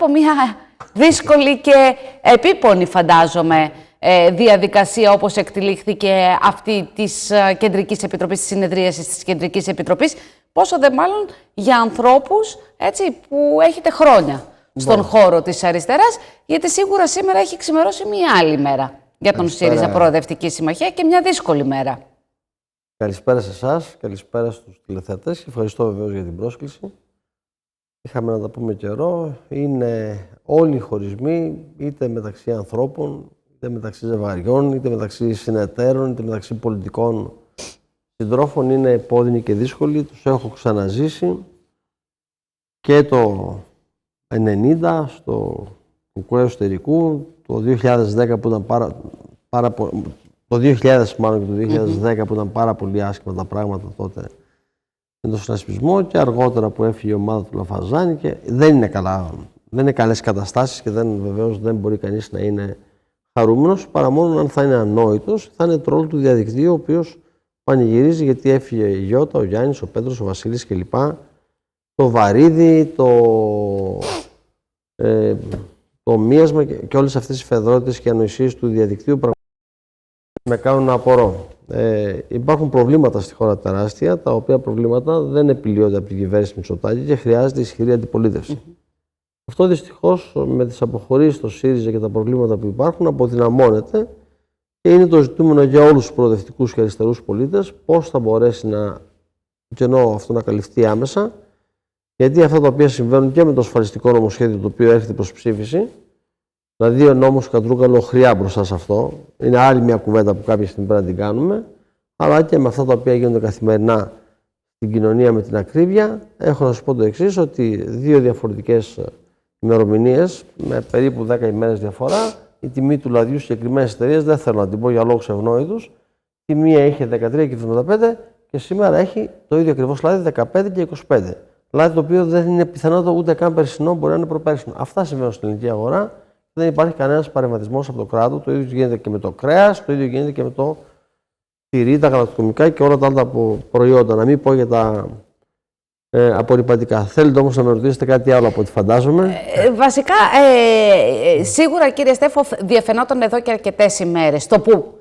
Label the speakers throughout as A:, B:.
A: από μια δύσκολη και επίπονη, φαντάζομαι, διαδικασία όπως εκτελήχθηκε αυτή της Κεντρικής Επιτροπής, της συνεδρίασης της Κεντρικής Επιτροπής, πόσο δε μάλλον για ανθρώπους έτσι, που έχετε χρόνια στον χώρο της αριστεράς, γιατί σίγουρα σήμερα έχει ξημερώσει μια άλλη μέρα για τον ΣΥΡΙΖΑ Προοδευτική Συμμαχία και μια δύσκολη μέρα.
B: Καλησπέρα σε εσάς, καλησπέρα στους τηλεθεατές και ευχαριστώ βεβαίως για την πρόσκληση. Είχαμε να τα πούμε καιρό. Είναι όλοι οι χωρισμοί, είτε μεταξύ ανθρώπων, είτε μεταξύ ζευγαριών, είτε μεταξύ συνεταίρων, είτε μεταξύ πολιτικών συντρόφων, είναι επώδυνοι και δύσκολοι. Τους έχω ξαναζήσει και το 1990 στο Κουκουέ Εσωτερικού, το 2010 που ήταν το 2000 μάλλον και το 2010 που ήταν πάρα πολύ άσχημα τα πράγματα τότε με τον συνασπισμό, και αργότερα που έφυγε η ομάδα του Λαφαζάνη, και δεν είναι καλά, δεν είναι καλές καταστάσεις και βεβαίως δεν μπορεί κανείς να είναι χαρούμενος, παρά μόνο αν θα είναι ανόητος, θα είναι τρόλ του διαδικτύου, ο οποίος πανηγυρίζει γιατί έφυγε η Γιώτα, ο Γιάννης, ο Πέτρος, ο Βασίλης κλπ. Το βαρύδι, το μίασμα και όλες αυτές οι φεδρότητες και ανοησίες του διαδικτύου με κάνουν να απορώ. Υπάρχουν προβλήματα στη χώρα τεράστια, τα οποία προβλήματα δεν επιλύονται από την κυβέρνηση Μητσοτάκη και χρειάζεται ισχυρή αντιπολίτευση. Αυτό δυστυχώς με τις αποχωρήσεις στο ΣΥΡΙΖΑ και τα προβλήματα που υπάρχουν αποδυναμώνεται, και είναι το ζητούμενο για όλους τους προοδευτικούς και αριστερούς πολίτες πώς θα μπορέσει το κενό αυτό να καλυφθεί άμεσα, γιατί αυτά τα οποία συμβαίνουν και με το ασφαλιστικό νομοσχέδιο το οποίο έρχεται προς ψήφιση, δηλαδή ο νόμος Κατρούγκαλο χρειά μπροστά σε αυτό, είναι άλλη μια κουβέντα που κάποια στιγμή πρέπει να την κάνουμε, αλλά και με αυτά τα οποία γίνονται καθημερινά στην κοινωνία με την ακρίβεια, έχω να σου πω το εξής, ότι δύο διαφορετικές ημερομηνίες με περίπου 10 ημέρες διαφορά, η τιμή του λαδιού συγκεκριμένες εταιρείες, δεν θέλω να την πω για λόγους ευνόητους, τη μία είχε 13,75 και σήμερα έχει το ίδιο ακριβώς λάδι 15 και 25. Λάδι το οποίο δεν είναι πιθανό ούτε καν περσινό, μπορεί να είναι προπέρσινο. Αυτά συμβαίνουν στην ελληνική αγορά. Δεν υπάρχει κανένας παρεμβατισμός από το κράτος. Το ίδιο γίνεται και με το κρέας, το ίδιο γίνεται και με το τυρί, τα γαλακτοκομικά και όλα τα άλλα προϊόντα. Να μην πω για τα απορριπαντικά. Θέλετε όμως να με ρωτήσετε κάτι άλλο από ό,τι φαντάζομαι.
A: Βασικά, σίγουρα κύριε Στέφο, διαφαινόταν εδώ και αρκετές ημέρες το πού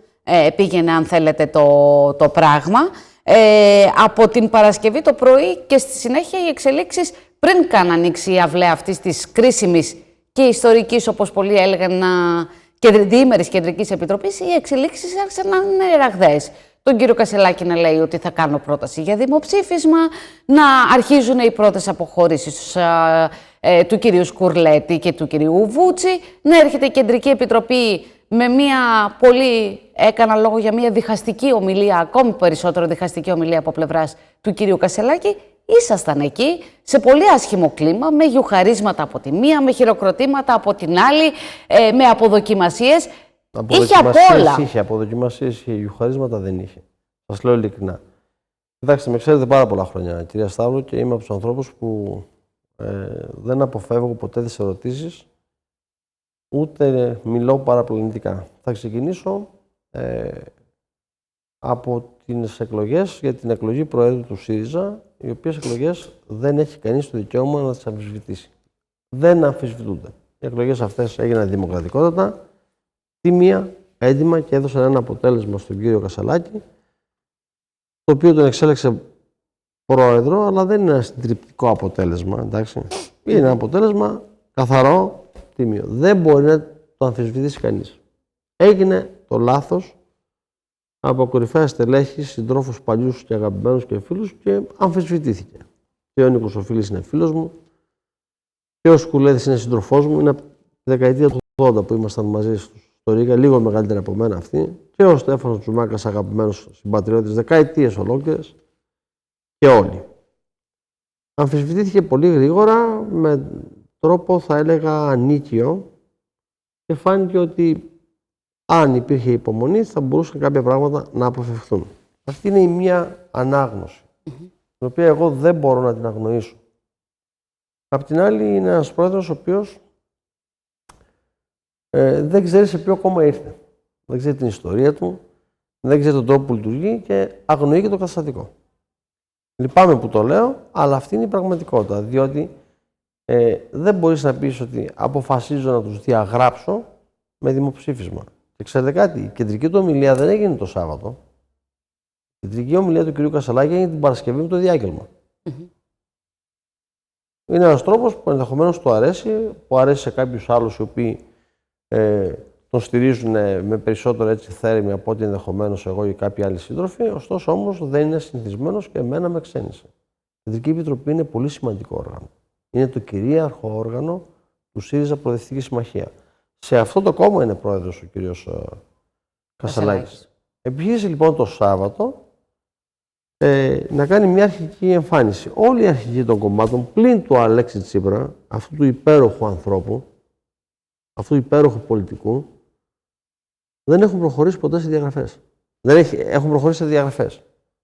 A: πήγαινε, αν θέλετε, το πράγμα. Από την Παρασκευή το πρωί και στη συνέχεια οι εξελίξεις πριν καν ανοίξει η αυλαία αυτής της κρίσιμης και ιστορικής, όπως πολλοί έλεγαν, και διήμερης Κεντρικής Επιτροπής, οι εξελίξεις άρχισαν να είναι ραγδαίες. Τον κύριο Κασελάκη να λέει ότι θα κάνω πρόταση για δημοψήφισμα, να αρχίζουν οι πρώτες αποχωρήσεις του κυρίου Σκουρλέτη και του κυρίου Βούτσι, να έρχεται η Κεντρική Επιτροπή με μια πολύ, έκανα λόγο για μια διχαστική ομιλία, ακόμη περισσότερο διχαστική ομιλία από πλευράς του κυρίου Κασελάκη. Ήσασταν εκεί σε πολύ άσχημο κλίμα, με γιουχαρίσματα από τη μία, με χειροκροτήματα από την άλλη, με αποδοκιμασίες. Είχε απ' όλα.
B: Είχε αποδοκιμασίες, είχε γιουχαρίσματα, δεν είχε. Σας λέω ειλικρινά. Κοιτάξτε, με ξέρετε πάρα πολλά χρόνια, κυρία Σταύρου, και είμαι από τους ανθρώπους που δεν αποφεύγω ποτέ τις ερωτήσεις, ούτε μιλώ παραπλανητικά. Θα ξεκινήσω από τις εκλογές για την εκλογή Προέδρου του ΣΥΡΙΖΑ, οι οποίες εκλογές δεν έχει κανείς το δικαίωμα να τις αμφισβητήσει. Δεν αμφισβητούνται. Οι εκλογές αυτές έγιναν δημοκρατικότατα, τίμια, έντιμα και έδωσαν ένα αποτέλεσμα στον κύριο Κασελάκη, το οποίο τον εξέλεξε πρόεδρο, αλλά δεν είναι ένα συντριπτικό αποτέλεσμα, εντάξει. Είναι ένα αποτέλεσμα καθαρό, τίμιο. Δεν μπορεί να το αμφισβητήσει κανείς. Έγινε το λάθος από κορυφαία στελέχη, συντρόφους παλιούς και αγαπημένους και φίλους, και αμφισβητήθηκε. Και ο Νίκος ο Φίλης είναι φίλος μου, και ο Σκουλέδης είναι σύντροφός μου, είναι από τη δεκαετία του 80 που ήμασταν μαζί στο Ρίγα, λίγο μεγαλύτερα από μένα αυτή, και ο Στέφανος Τσουμάκας, αγαπημένος συμπατριώτης, δεκαετίες ολόκληρες, και όλοι. Αμφισβητήθηκε πολύ γρήγορα, με τρόπο θα έλεγα ανίκιο, και φάνηκε ότι αν υπήρχε υπομονή θα μπορούσαν κάποια πράγματα να αποφευχθούν. Αυτή είναι η μία ανάγνωση, την οποία εγώ δεν μπορώ να την αγνοήσω. Απ' την άλλη είναι ένας πρόεδρος ο οποίος δεν ξέρει σε ποιο κόμμα ήρθε. Δεν ξέρει την ιστορία του, δεν ξέρει τον τρόπο που λειτουργεί και αγνοεί και το καταστατικό. Λυπάμαι που το λέω, αλλά αυτή είναι η πραγματικότητα, διότι δεν μπορείς να πεις ότι αποφασίζω να τους διαγράψω με δημοψήφισμα. Και ξέρετε κάτι, η κεντρική του ομιλία δεν έγινε το Σάββατο. Η κεντρική ομιλία του κ. Κασσαλάκη έγινε την Παρασκευή με το διάγγελμα. Είναι ένας τρόπος που ενδεχομένως του αρέσει, που αρέσει σε κάποιους άλλους οι οποίοι τον στηρίζουν με περισσότερο έτσι θέρμη από ό,τι ενδεχομένως εγώ ή κάποιοι άλλοι σύντροφοι. Ωστόσο όμως δεν είναι συνηθισμένος και εμένα με ξένησε. Η Κεντρική Επιτροπή είναι πολύ σημαντικό όργανο. Είναι το κυρίαρχο όργανο του ΣΥΡΙΖΑ Προοδευτική Συμμαχία. Σε αυτό το κόμμα είναι πρόεδρος ο κ. Κασσαλάκης. Επιχείρησε λοιπόν το Σάββατο να κάνει μια αρχική εμφάνιση. Όλοι οι αρχηγοί των κομμάτων, πλην του Αλέξη Τσίπρα, αυτού του υπέροχου ανθρώπου, αυτού του υπέροχου πολιτικού, δεν έχουν προχωρήσει ποτέ σε διαγραφές. Έχουν προχωρήσει σε διαγραφές.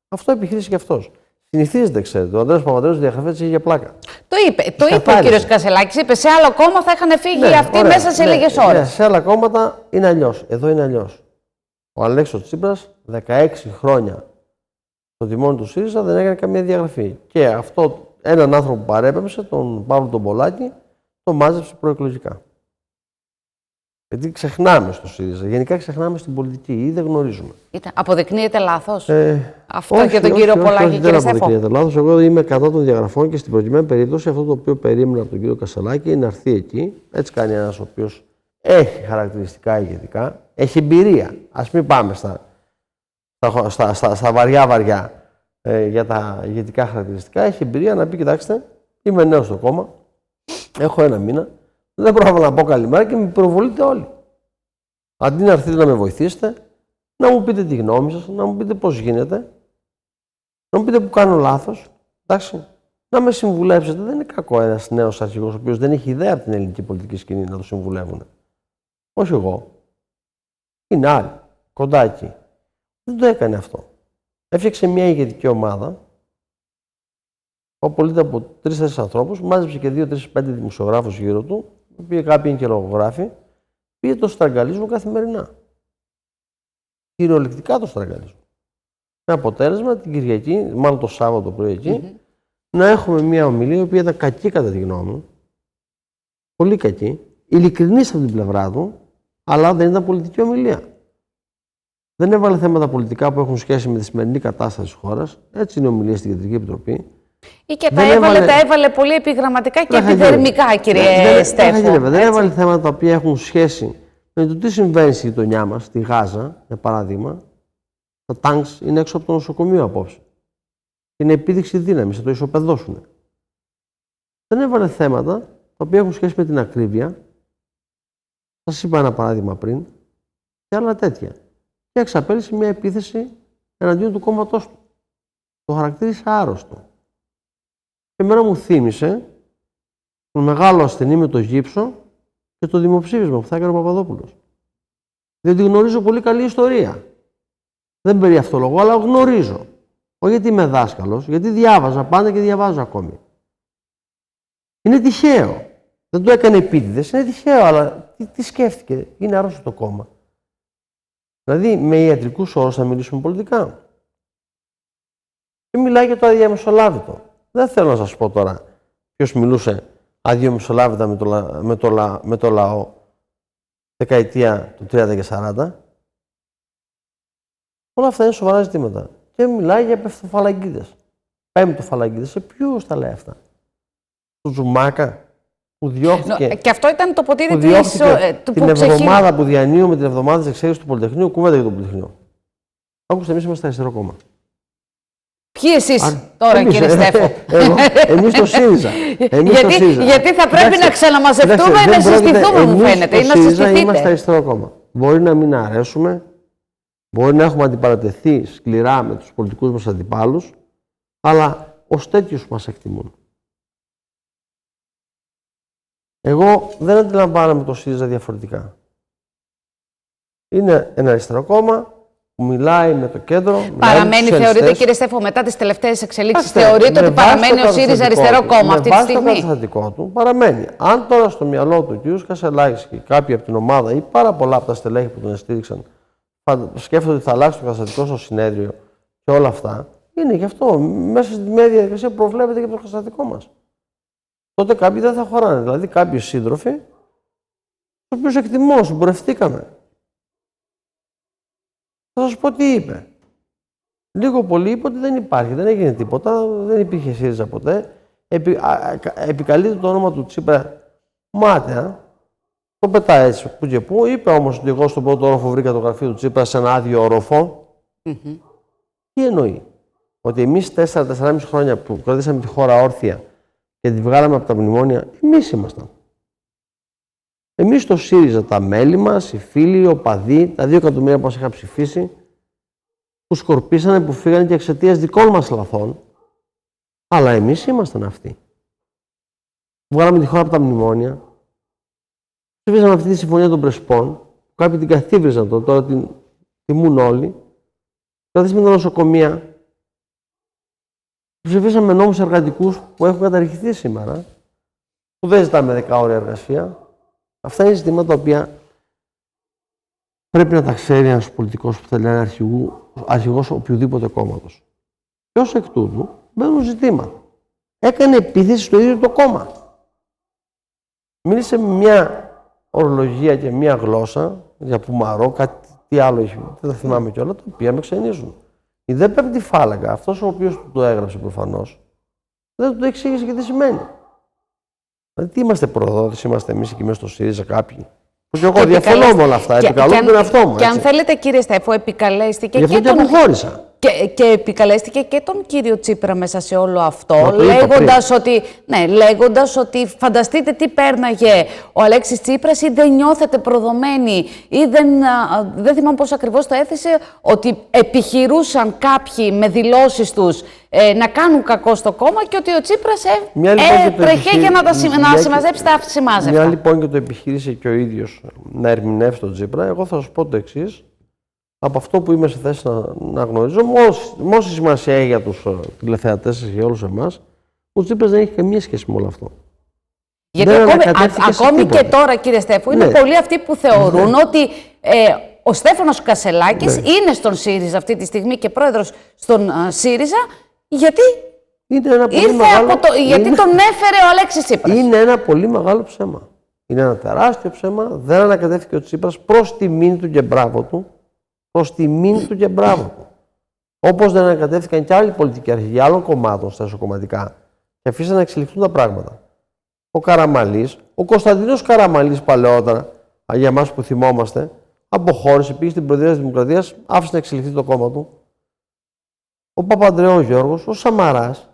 B: Αυτό επιχείρησε και αυτός. Συνηθίζεται, ξέρετε. Ο Ανδρέας Παπανδρέου διαγραφές είχε για πλάκα.
A: Το είπε ο κύριος Κασσαλάκης. Είπε σε άλλο κόμμα θα είχαν φύγει αυτοί μέσα σε λίγες ώρες.
B: Ναι, σε άλλα κόμματα είναι αλλιώς. Εδώ είναι αλλιώς. Ο Αλέξης Τσίπρας 16 χρόνια στο τιμόνι του ΣΥΡΙΖΑ δεν έκανε καμία διαγραφή. Και αυτό έναν άνθρωπο που παρέπεμψε, τον Παύλο τον Πολάκη, τον μάζεψε προεκλογικά. Γιατί ξεχνάμε στο ΣΥΡΙΖΑ. Γενικά ξεχνάμε στην πολιτική ή δεν γνωρίζουμε.
A: Αποδεικνύεται λάθος αυτό για τον κύριο Πολάκη, κύριε Στέφο?
B: Δεν αποδεικνύεται λάθος. Εγώ είμαι κατά των διαγραφών και στην προκειμένη περίπτωση αυτό το οποίο περίμενα από τον κύριο Κασσαλάκη είναι να έρθει εκεί. Έτσι κάνει ένας ο οποίος έχει χαρακτηριστικά ηγετικά, έχει εμπειρία. Ας μην πάμε στα βαριά για τα ηγετικά χαρακτηριστικά. Έχει εμπειρία να πει: κοιτάξτε, είμαι νέος στο κόμμα, έχω ένα μήνα. Δεν πρόλαβα να πω καλημέρα και με προβολείτε όλοι. Αντί να έρθετε να με βοηθήσετε, να μου πείτε τη γνώμη σας, να μου πείτε πώς γίνεται, να μου πείτε που κάνω λάθος. Εντάξει, να με συμβουλέψετε. Δεν είναι κακό ένας νέος αρχηγός, ο οποίος δεν έχει ιδέα από την ελληνική πολιτική σκηνή, να το συμβουλεύουν. Όχι εγώ. Είναι άλλοι, κοντά εκεί. Δεν το έκανε αυτό. Έφτιαξε μια ηγετική ομάδα, που απολύτω από 3-4 ανθρώπους, μάζεψε και 2-3-5 δημοσιογράφους γύρω του, οι οποίοι κάποιοι είναι και λογογράφοι, πήγε το στραγγαλίζουν καθημερινά. Κυριολεκτικά το στραγγαλίζουν. Με αποτέλεσμα την Κυριακή, μάλλον το Σάββατο πρωί εκεί, να έχουμε μια ομιλία η οποία ήταν κακή κατά τη γνώμη μου. Πολύ κακή. Ειλικρινής από την πλευρά του, αλλά δεν ήταν πολιτική ομιλία. Δεν έβαλε θέματα πολιτικά που έχουν σχέση με τη σημερινή κατάσταση της χώρας. Έτσι είναι ομιλία στην Κεντρική Επιτροπή.
A: Ή και τα έβαλε πολύ επιγραμματικά και επιδερμικά, κύριε Στέφο.
B: Δεν έβαλε θέματα τα οποία έχουν σχέση με το τι συμβαίνει στη γειτονιά μας, στη Γάζα, για παράδειγμα. Τα τάγκς είναι έξω από το νοσοκομείο απόψε. Είναι επίδειξη δύναμης, θα το ισοπεδώσουν. Δεν έβαλε θέματα τα οποία έχουν σχέση με την ακρίβεια. Σας είπα ένα παράδειγμα πριν και άλλα τέτοια. Και εξαπέλυσε μια επίθεση εναντίον του κόμματός του. Το χαρακτήρισε άρρωστο. Και εμένα μου θύμισε τον μεγάλο ασθενή με το γύψο και το δημοψήφισμα που θα έκανε ο Παπαδόπουλος. Διότι γνωρίζω πολύ καλή ιστορία. Δεν περιαυτολογώ, αλλά γνωρίζω. Όχι γιατί είμαι δάσκαλος, γιατί διάβαζα πάντα και διαβάζω ακόμη. Είναι τυχαίο. Δεν το έκανε επίτηδες, είναι τυχαίο, αλλά τι σκέφτηκε? Είναι άρρωστο το κόμμα. Δηλαδή, με ιατρικούς όρους θα μιλήσουμε πολιτικά. Και μιλάει για το αδιαμεσολάβητο. Δεν θέλω να σας πω τώρα ποιος μιλούσε αδιαμεσολάβητα με το λαό δεκαετία του 30 και 40. Όλα αυτά είναι σοβαρά ζητήματα. Και μιλάει για πεφτοφαλαγγίδες. Πέμπτοφαλαγγίδες. Σε ποιους τα λέει αυτά? Του Ζουμάκα που διώχθηκε.
A: Και αυτό ήταν το ποτήρι του
B: την εβδομάδα που διανύουμε, την εβδομάδα της εξέλιξης του Πολυτεχνείου, κουβέντα για το Πολυτεχνείο. Ακούστε, εμείς είμαστε αριστερό κόμμα.
A: Ποιοι εσείς τώρα, κύριε Στέφο?
B: Εμείς το ΣΥΡΙΖΑ.
A: Γιατί θα πρέπει να ξαναμαζευτούμε, να συστηθούμε, μου φαίνεται.
B: Εμείς το ΣΥΡΙΖΑ είμαστε αριστερό κόμμα. Μπορεί να μην αρέσουμε, μπορεί να έχουμε αντιπαρατεθεί σκληρά με τους πολιτικούς μας αντιπάλους, αλλά ως τέτοιους μας εκτιμούν. Εγώ δεν αντιλαμβάνομαι το ΣΥΡΙΖΑ διαφορετικά. Είναι ένα αριστερό κόμμα που μιλάει με το κέντρο.
A: Παραμένει, θεωρείτε, κύριε Στέφο, μετά τις τελευταίες εξελίξεις, θεωρείτε ότι παραμένει ο ΣΥΡΙΖΑ αριστερό κόμμα αυτή τη στιγμή?
B: Με βάση το καταστατικό του, παραμένει. Αν τώρα στο μυαλό του ο κ. Κασσαλάκης και κάποιοι από την ομάδα ή πάρα πολλά από τα στελέχη που τον στήριξαν σκέφτονται ότι θα αλλάξει το καταστατικό στο συνέδριο και όλα αυτά, είναι γι' αυτό. Μέσα στη μια διαδικασία προβλέπεται και το καταστατικό μας. τότε κάποιοι δεν θα χωράνε. Δηλαδή, κάποιοι σύντροφοι, τους οποίους εκτιμώ, συμπορευτήκαμε. Θα σας πω τι είπε. Λίγο πολύ είπε ότι δεν υπάρχει, δεν έγινε τίποτα, δεν υπήρχε ΣΥΡΙΖΑ ποτέ. Επικαλείται το όνομα του Τσίπρα μάταια. Το πετάει έτσι που και που. Είπε όμως ότι εγώ στον πρώτο όροφο βρήκα το γραφείο του Τσίπρα σε ένα άδειο όροφο. Τι εννοεί? Ότι εμείς 4-4,5 χρόνια που κρατήσαμε τη χώρα όρθια και τη βγάλαμε από τα μνημόνια, εμείς ήμασταν. Εμείς το ΣΥΡΙΖΑ, τα μέλη μας, οι φίλοι, οι οπαδοί, τα 2 εκατομμύρια που μας είχαν ψηφίσει, που σκορπίσανε, που φύγανε και εξαιτίας δικών μας λαθών. Αλλά εμείς ήμασταν αυτοί. Βγάλαμε τη χώρα από τα μνημόνια. Ψηφίσαμε αυτή τη συμφωνία των Πρεσπών. Κάποιοι την καθίβριζαν τώρα την τιμούν όλοι. Κρατήσαμε τα νοσοκομεία. Ψηφίσαμε νόμους εργατικούς που έχουν καταργηθεί σήμερα. Που δεν ζητάμε 10 ώρες εργασία. Αυτά είναι ζητήματα τα οποία πρέπει να τα ξέρει ένας πολιτικός που θέλει να είναι αρχηγός οποιοδήποτε κόμματος. Και ως εκ τούτου μπαίνουν ζητήματα. Έκανε επίθεση στο ίδιο το κόμμα. Μίλησε με μια ορολογία και μια γλώσσα για πουμαρό, κάτι τι άλλο είχε, δεν τα θυμάμαι κιόλα, τα οποία με ξενίζουν. Η δε πέμπτη φάλαγγα, αυτός ο οποίος το έγραψε προφανώς, δεν του εξήγησε και τι σημαίνει. Δηλαδή, τι είμαστε προδότες, είμαστε εμείς εκεί μέσα στο ΣΥΡΙΖΑ κάποιοι. Και εγώ διαφωνώ με όλα αυτά. Επικαλώ τον εαυτό μου.
A: Και αν θέλετε, κύριε Στέφο, επικαλέστηκε.
B: Γι' αυτό και αποχώρησα.
A: Και επικαλέστηκε και τον κύριο Τσίπρα μέσα σε όλο αυτό, λέγοντας ότι φανταστείτε τι πέρναγε ο Αλέξης Τσίπρας ή δεν νιώθετε προδομένοι ή δεν θυμάμαι πώς ακριβώς το έθεσε, ότι επιχειρούσαν κάποιοι με δηλώσεις τους να κάνουν κακό στο κόμμα και ότι ο Τσίπρας έτρεχε για να συμμαζέψει τα σημάζευτα.
B: Μια λοιπόν και το επιχείρησε και ο ίδιος να ερμηνεύσει τον Τσίπρα, εγώ θα σας πω το εξής. Από αυτό που είμαι σε θέση να γνωρίζω, με όση σημασία έχει για τους τηλεθεατές και για όλους εμάς, ο Τσίπρας δεν έχει καμία σχέση με όλο αυτό.
A: Γιατί ακόμη και τώρα, κύριε Στέφο, είναι πολλοί αυτοί που θεωρούν ότι ο Στέφανος Κασσελάκης είναι στον ΣΥΡΙΖΑ αυτή τη στιγμή και πρόεδρος στον ΣΥΡΙΖΑ, γιατί γιατί τον έφερε ο Αλέξης Τσίπρας.
B: Είναι ένα πολύ μεγάλο ψέμα. Είναι ένα τεράστιο ψέμα. Δεν ανακατεύτηκε ο Τσίπρας προς τιμήν του και μπράβο του. Προς τιμήν του και μπράβο του. Όπως δεν ανακατεύτηκαν και άλλοι πολιτικοί αρχηγοί άλλων κομμάτων στα εσωκομματικά και αφήσαν να εξελιχθούν τα πράγματα. Ο Καραμαλής, ο Κωνσταντίνος Καραμαλής παλαιότερα, για εμάς που θυμόμαστε, αποχώρησε, πήγε στην Προεδρία της Δημοκρατίας, άφησε να εξελιχθεί το κόμμα του. Ο Παπανδρέου Γιώργος, ο Σαμαράς,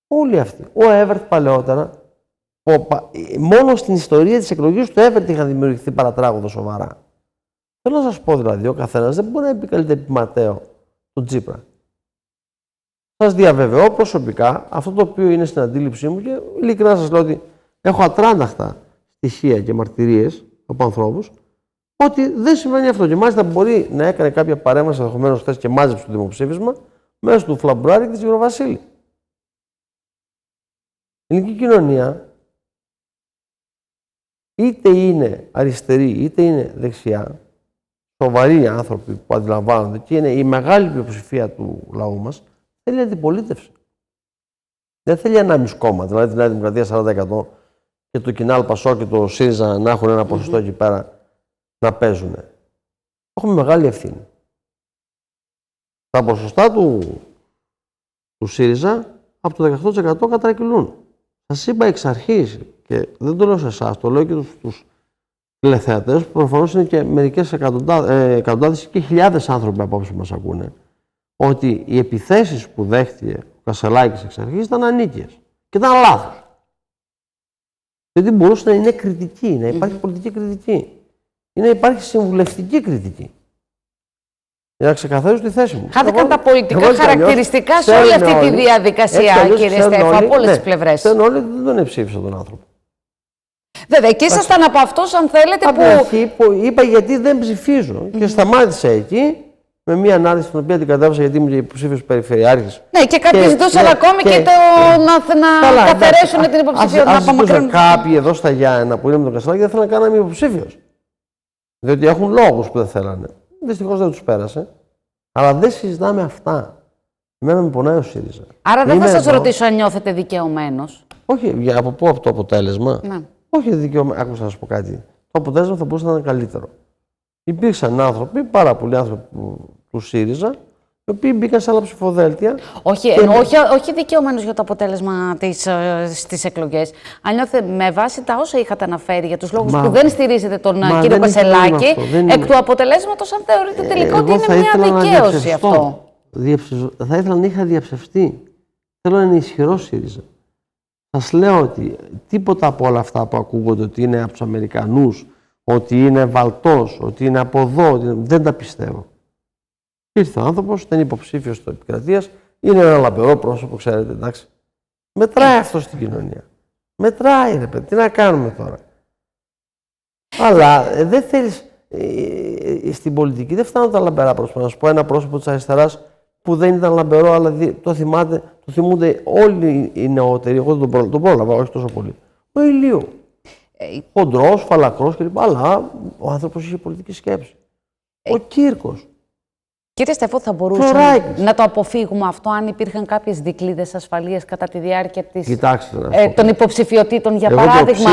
B: όλοι αυτοί. Ο Έβερτ παλαιότερα, μόνο στην ιστορία της εκλογής του Έβερτ είχαν δημιουργηθεί παρατράγουδα σοβαρά. Θέλω να σας πω δηλαδή, ο καθένας δεν μπορεί να επικαλείται επιματέω τον Τσίπρα. Σας διαβεβαιώ προσωπικά αυτό το οποίο είναι στην αντίληψή μου και ειλικρινά σας λέω ότι έχω ατράνταχτα στοιχεία και μαρτυρίες από ανθρώπους ότι δεν συμβαίνει αυτό. Και μάλιστα μπορεί να έκανε κάποια παρέμβαση ενδεχομένως χθες και μάζεψε το δημοψήφισμα μέσω του Φλαμπουράρη και της Γεροβασίλη. Η ελληνική κοινωνία είτε είναι αριστερή είτε είναι δεξιά, σοβαροί άνθρωποι που αντιλαμβάνονται και είναι η μεγάλη πλειοψηφία του λαού μας, θέλει αντιπολίτευση. Δεν θέλει 1,5 κόμμα, δηλαδή τη Νέα Δημοκρατία 40% και το Κινάλ Πασό και το ΣΥΡΙΖΑ να έχουν ένα ποσοστό εκεί πέρα να παίζουν. Έχουμε μεγάλη ευθύνη. Τα ποσοστά του ΣΥΡΙΖΑ από το 18% κατρακυλούν. Σας είπα εξ αρχής και δεν το λέω σε εσάς, το λέω και στους τηλεθεατές που προφανώς είναι και μερικές εκατοντάδες και χιλιάδες άνθρωποι απόψε μας ακούνε, ότι οι επιθέσεις που δέχτηκε ο Κασσελάκης εξ αρχής ήταν ανίκειες και ήταν λάθος. Γιατί μπορούσε να είναι κριτική, να υπάρχει πολιτική κριτική ή να υπάρχει συμβουλευτική κριτική. Για να ξεκαθαρίσω τη θέση μου.
A: Χάθηκαν τα πολιτικά χαρακτηριστικά σε όλη αυτή τη διαδικασία, κύριε Στέφο, από όλες τις πλευρές.
B: Ξέρουν όλοι ότι δεν τον εψήφισαν τον άνθρωπο.
A: Βέβαια, και ήσασταν από αυτός, αν θέλετε,
B: από αρχή που είπα γιατί δεν ψηφίζω. Και σταμάτησα εκεί με μια ανάρτηση την οποία την κατέβασα γιατί ήμουν υποψήφιος περιφερειάρχης.
A: Ναι, και κάποιοι ζητούσαν ακόμη και να καθαρέσουν την υποψηφιότητα.
B: Ας ζητούσαν κάποιοι εδώ στα Γιάννενα που είναι με τον Κασσελάκη δεν θέλανε να κάνουν υποψήφιος. Διότι έχουν λόγους που δεν θέλανε. Δυστυχώς δεν τους πέρασε. Αλλά δεν συζητάμε αυτά. Εμένα με πονάει ο ΣΥΡΙΖΑ.
A: Άρα δεν θα σας ρωτήσω αν νιώθετε δικαιωμένος.
B: Όχι, από πού, από το αποτέλεσμα.
A: Ναι.
B: Όχι δικαίωμα. Άκουσα να σου πω κάτι. Το αποτέλεσμα θα μπορούσε να είναι καλύτερο. Υπήρξαν άνθρωποι, πάρα πολλοί άνθρωποι του ΣΥΡΙΖΑ, οι οποίοι μπήκαν σε άλλα ψηφοδέλτια.
A: Όχι, όχι δικαιωμένους για το αποτέλεσμα στις εκλογές. Αν νιώθετε με βάση τα όσα είχατε αναφέρει για τους λόγους που δεν στηρίζετε τον κύριο Κασελάκη, εκ του αποτελέσματος, αν θεωρείτε τελικά ότι είναι μια δικαίωση αυτό.
B: Θα ήθελα να είχα διαψευστεί. Θέλω να είναι ισχυρό ΣΥΡΙΖΑ. Σας λέω ότι τίποτα από όλα αυτά που ακούγονται ότι είναι από τους Αμερικανούς, ότι είναι βαλτός, ότι είναι από εδώ, δεν τα πιστεύω. Ήρθε ο άνθρωπος, ήταν υποψήφιος της επικρατείας, είναι ένα λαμπερό πρόσωπο, ξέρετε, εντάξει. Μετράει αυτό στην κοινωνία. Μετράει, ρε παιδί, τι να κάνουμε τώρα. Αλλά δεν θέλεις, στην πολιτική δεν φτάνουν τα λαμπερά πρόσωπα. Να σου πω ένα πρόσωπο της αριστεράς που δεν ήταν λαμπερό, αλλά το θυμούνται όλοι οι νεότεροι. Εγώ δεν τον πρόλαβα, όχι τόσο πολύ. Ο Ηλίου. Χοντρός, φαλακρός κλπ. Αλλά ο άνθρωπος είχε πολιτική σκέψη. Ο Κύρκος.
A: Κύριε Στέφο, θα μπορούσαμε να το αποφύγουμε αυτό αν υπήρχαν κάποιες δικλείδες ασφαλείας κατά τη διάρκεια των υποψηφιωτήτων, για παράδειγμα.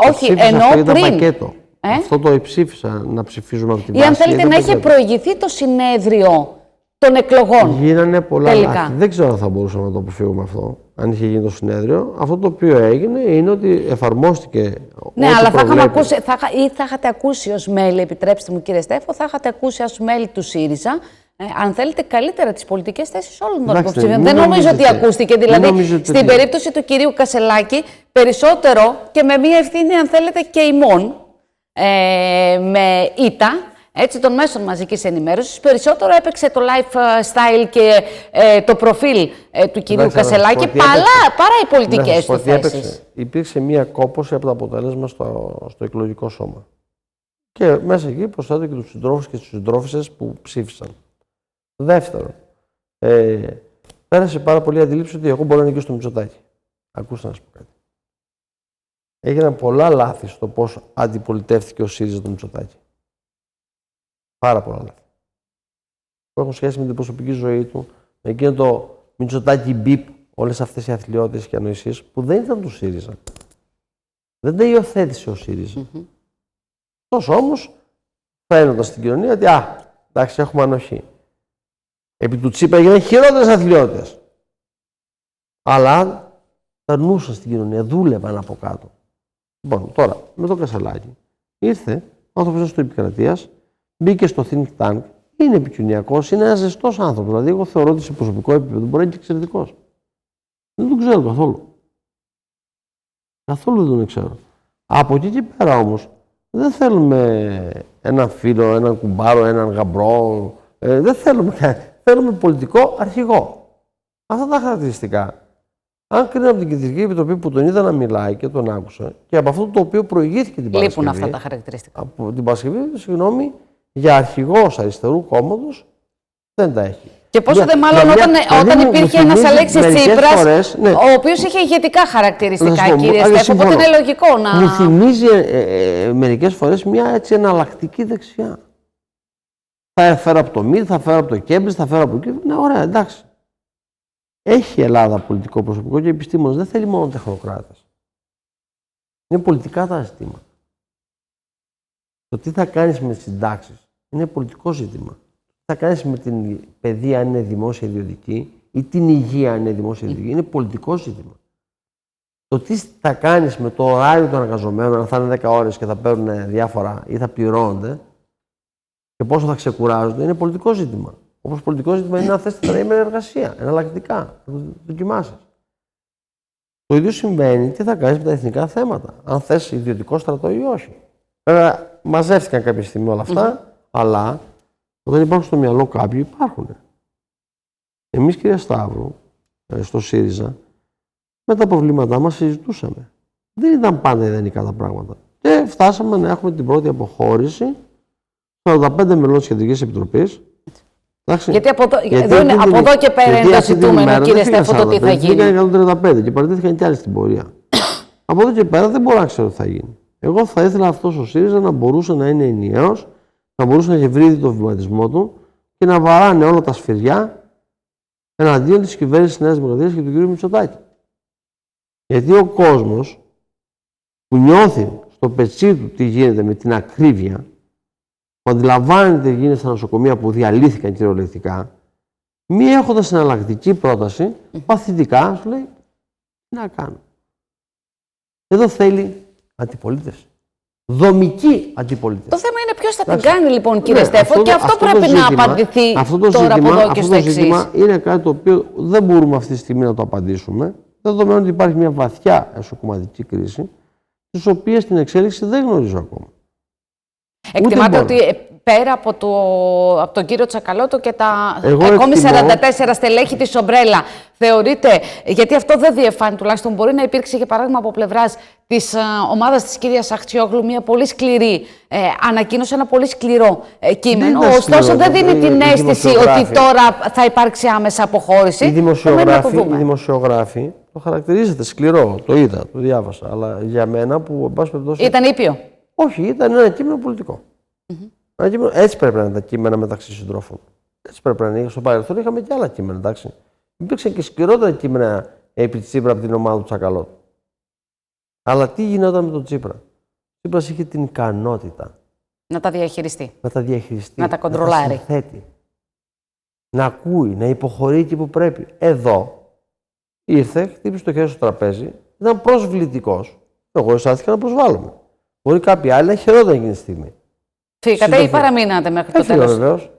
A: Όχι, ενώ πριν.
B: Αυτό το ψήφισα να ψηφίζουμε από την βάση.
A: Ή αν θέλετε να είχε προηγηθεί το συνέδριο των εκλογών.
B: Γίνανε πολλά λάθη. Δεν ξέρω αν θα μπορούσαμε να το αποφύγουμε αυτό, αν είχε γίνει το συνέδριο. Αυτό το οποίο έγινε είναι ότι εφαρμόστηκε.
A: Ναι, αλλά θα είχατε ακούσει ως μέλη, επιτρέψτε μου κύριε Στέφο, θα είχατε ακούσει ως μέλη του ΣΥΡΙΖΑ, αν θέλετε, καλύτερα τις πολιτικές θέσεις όλων των υποψηφίων. Δεν νομίζω ότι ακούστηκε. Δηλαδή, στην περίπτωση του κυρίου Κασελάκη, περισσότερο και με μία ευθύνη, αν θέλετε, και ημών, με ήττα, έτσι, των μέσων μαζικής ενημέρωσης, περισσότερο έπαιξε το lifestyle και το προφίλ του κυρίου Κασελάκη παρά οι πολιτικές του θέσεις.
B: Υπήρξε μία κόπωση από το αποτέλεσμα στο εκλογικό σώμα. Και μέσα εκεί προσθέτω και τους συντρόφους και τις συντρόφισσες που ψήφισαν. Δεύτερον, πέρασε πάρα πολύ αντίληψη ότι εγώ μπορώ να νικήσω το Μητσοτάκη. Ακούστε να σας πω κάτι. Έγιναν πολλά λάθη στο πώς αντιπολιτεύτηκε ο ΣΥΡΙΖΑ το Μητσοτάκη. Πάρα πολλά λάθη. Που έχουν σχέση με την προσωπική ζωή του, με εκείνο το Μητσοτάκη μπιπ, όλες αυτές οι αθλιότητες και ανοησίες που δεν ήταν του ΣΥΡΙΖΑ. Δεν τα υιοθέτησε ο ΣΥΡΙΖΑ. Τόσο όμως φαίνονταν στην κοινωνία ότι εντάξει, έχουμε ανοχή. Επί του Τσίπρα έγιναν χειρότερες αθλιότητες. Αλλά περνούσαν στην κοινωνία, δούλευαν από κάτω. Λοιπόν, τώρα με το Κασελάκη ήρθε ο άνθρωπος του επικρατείας. Μπήκε στο think tank, είναι επικοινωνιακός, είναι ένας ζεστός άνθρωπος. Δηλαδή, εγώ θεωρώ ότι σε προσωπικό επίπεδο μπορεί να είναι και εξαιρετικός. Δεν τον ξέρω καθόλου. Καθόλου δεν τον ξέρω. Από εκεί και πέρα όμως, δεν θέλουμε έναν φίλο, έναν κουμπάρο, έναν γαμπρό. Δεν θέλουμε. Θέλουμε πολιτικό αρχηγό. Αυτά τα χαρακτηριστικά. Αν κρίνω από την Κεντρική Επιτροπή που τον είδα να μιλάει και τον άκουσα και από αυτό το οποίο προηγήθηκε την Παρασκευή.
A: Λείπουν αυτά τα χαρακτηριστικά.
B: Από την Παρασκευή, συγγνώμη, για αρχηγός αριστερού κόμματος δεν τα έχει.
A: Και πόσο δε μάλλον όταν υπήρχε ένας Αλέξης Τσίπρας, ναι, ο οποίος είχε ηγετικά χαρακτηριστικά, κύριε Στέφο, οπότε είναι λογικό να.
B: Μου θυμίζει μερικές φορές μια έτσι εναλλακτική δεξιά. Θα φέρω από το ΜΙΔ, θα φέρω από το Κέμπριτζ, θα φέρω από εκεί. Ναι, ωραία, εντάξει. Έχει η Ελλάδα πολιτικό προσωπικό και επιστήμονες, δεν θέλει μόνο τεχνοκράτες. Είναι πολιτικά τα ζητήματα. Το τι θα κάνεις με τις συντάξεις είναι πολιτικό ζήτημα. Τι θα κάνεις με την παιδεία αν είναι δημόσια ιδιωτική ή την υγεία αν είναι δημόσια ιδιωτική είναι πολιτικό ζήτημα. Το τι θα κάνεις με το ωράριο των εργαζομένων, αν θα είναι 10 ώρες και θα παίρνουν διάφορα ή θα πληρώνονται και πόσο θα ξεκουράζονται, είναι πολιτικό ζήτημα. Όπως πολιτικό ζήτημα είναι να θες τετραήμερη εργασία, εναλλακτικά, να το δοκιμάσεις. Το ίδιο συμβαίνει τι θα κάνεις με τα εθνικά θέματα, αν θες ιδιωτικό στρατό ή όχι. Βέβαια, μαζεύτηκαν κάποια στιγμή όλα αυτά, αλλά όταν υπάρχουν στο μυαλό κάποιοι, υπάρχουν. Εμείς, κυρία Σταύρου, στο ΣΥΡΙΖΑ, με τα προβλήματά μας συζητούσαμε. Δεν ήταν πάντα ιδανικά τα πράγματα. Και φτάσαμε να έχουμε την πρώτη αποχώρηση 45 μελών της Κεντρικής Επιτροπής.
A: Γιατί από εδώ και πέρα είναι το ζητούμενο, κύριε Στέφο, το τι θα γίνει.
B: Βγήκαν 135 και παρατήθηκαν κι άλλοι στην πορεία. Από εδώ και πέρα δεν μπορώ να ξέρω τι θα γίνει. Εγώ θα ήθελα αυτός ο ΣΥΡΙΖΑ να μπορούσε να είναι ενιαίος, να μπορούσε να έχει βρει το βηματισμό του και να βαράνε όλα τα σφυριά εναντίον της κυβέρνησης της Νέας Δημοκρατίας και του κ. Μητσοτάκη. Γιατί ο κόσμος που νιώθει στο πετσί του τι γίνεται με την ακρίβεια, που αντιλαμβάνεται τι γίνεται στα νοσοκομεία που διαλύθηκαν κυριολεκτικά, μη έχοντας εναλλακτική πρόταση, παθητικά σου λέει τι να κάνω. Εδώ θέλει αντιπολίτευση. Δομική αντιπολίτευση.
A: Το θέμα είναι ποιος θα την κάνει, λοιπόν, κύριε Στέφο, και αυτό πρέπει να απαντηθεί τώρα από εδώ και στο εξής.
B: Αυτό το ζήτημα είναι κάτι το οποίο δεν μπορούμε αυτή τη στιγμή να το απαντήσουμε, δεδομένου ότι υπάρχει μια βαθιά εσωκομματική κρίση, τις οποίες την εξέλιξη δεν γνωρίζω ακόμα.
A: Εκτιμάτε ότι πέρα από τον κύριο Τσακαλώτο και τα ακόμη 44 στελέχη της Ομπρέλα, θεωρείτε, γιατί αυτό δεν διεφάνει τουλάχιστον, μπορεί να υπήρξε για παράδειγμα από πλευράς της ομάδας της κυρίας Αχτσιόγλου μια πολύ σκληρή ανακοίνωση, ένα πολύ σκληρό κείμενο. Ωστόσο δεν δίνει την αίσθηση ότι τώρα θα υπάρξει άμεσα αποχώρηση.
B: Οι δημοσιογράφοι το χαρακτηρίζεται σκληρό, το είδα, το διάβασα, αλλά για μένα που εν πάση περιπτώσει.
A: Ήταν ήπιο.
B: Όχι, ήταν ένα κείμενο πολιτικό. Ένα κείμενο, έτσι πρέπει να είναι τα κείμενα μεταξύ συντρόφων. Έτσι πρέπει να είναι. Στο παρελθόν είχαμε και άλλα κείμενα, εντάξει. Υπήρξαν και σκληρότερα κείμενα επί Τσίπρα από την ομάδα του Τσακαλώτου. Αλλά τι γινόταν με τον Τσίπρα. Ο Τσίπρας είχε την ικανότητα
A: να τα διαχειριστεί.
B: Να τα
A: κοντρολάρει.
B: Να τα συνθέτει. Να ακούει, να υποχωρεί εκεί που πρέπει. Εδώ ήρθε, χτύπησε το χέρι στο τραπέζι, ήταν προσβλητικός. Εγώ αισθάνθηκα να προσβάλλομαι. Μπορεί κάποιοι άλλοι να χαιρόταν εκείνη τη στιγμή.
A: Φύγατε ή παραμείνατε μέχρι το τέλος?
B: Έφυγα βεβαίως.